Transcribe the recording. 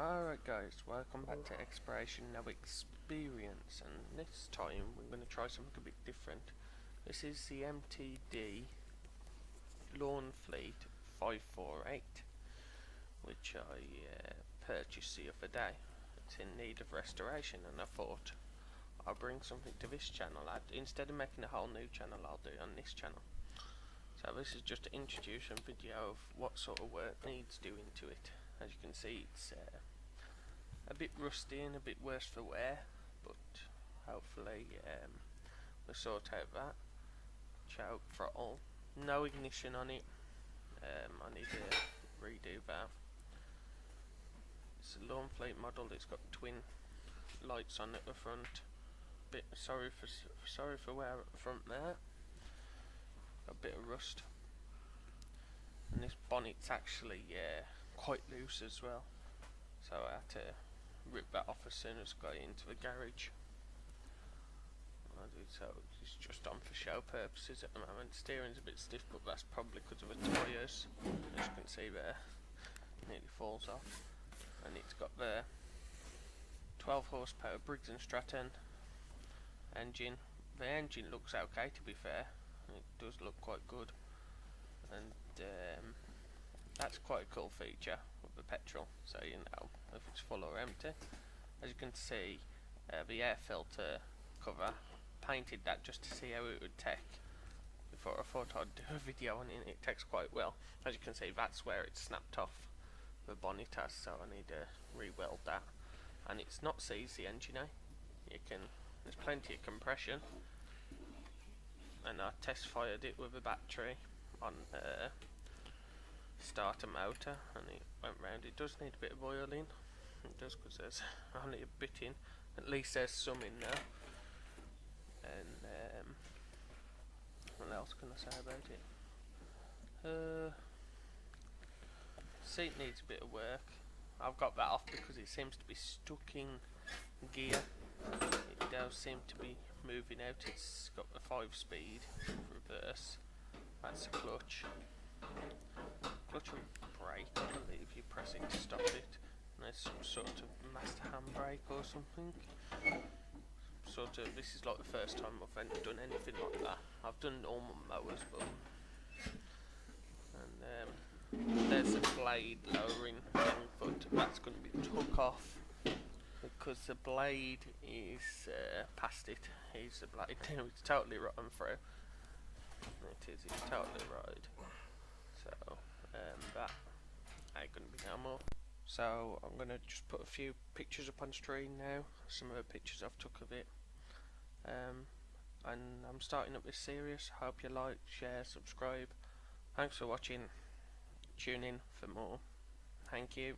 Alright guys, welcome back to Exploration No Experience, and this time we're going to try something a bit different. This is the MTD Lawnflite 548, which I purchased the other day. It's in need of restoration, and I thought I'll bring something to this channel. Instead of making a whole new channel, I'll do it on this channel. So this is just to introduce a video of what sort of work needs doing to it. As you can see, it's a bit rusty and a bit worse for wear, but hopefully we'll sort out that. Choke throttle, no ignition on it. I need to redo that. It's a Lawnflite model. It's got twin lights on at the front. Bit sorry for wear at the front there. Got a bit of rust, and this bonnet's actually quite loose as well, so I had to rip that off as soon as I got into the garage. So it's just on for show purposes at the moment. Steering's a bit stiff, but that's probably because of the tyres. As you can see there, nearly falls off. And it's got the 12 horsepower Briggs & Stratton engine. The engine looks okay, to be fair. It does look quite good, and that's quite a cool feature with the petrol, so you know if it's full or empty. As you can see, the air filter cover, painted that just to see how it would take before I thought I'd do a video on it. It takes quite well. As you can see, that's where it's snapped off the bonnet has, so I need to re-weld that. And it's not seized, the engine, there's plenty of compression, and I test fired it with a battery on starter motor, and it went round. It does need a bit of oiling, it does, because there's only a bit in. At least there's some in now. And what else can I say about it? Seat needs a bit of work. I've got that off because it seems to be stuck in gear. It does seem to be moving out. It's got the 5-speed reverse. That's the clutch. Clutch and brake, I believe you press it to stop it. And there's some sort of master handbrake or something. This is like the first time I've done anything like that. I've done normal mowers, but there's a blade lowering thing, but that's going to be took off because the blade is past it. Here's the blade now. It's totally rotten through. It's totally rotted. So that ain't going to be no more. So I'm going to just put a few pictures up on screen now. Some of the pictures I've took of it. And I'm starting up this series. Hope you like, share, subscribe. Thanks for watching. Tune in for more. Thank you.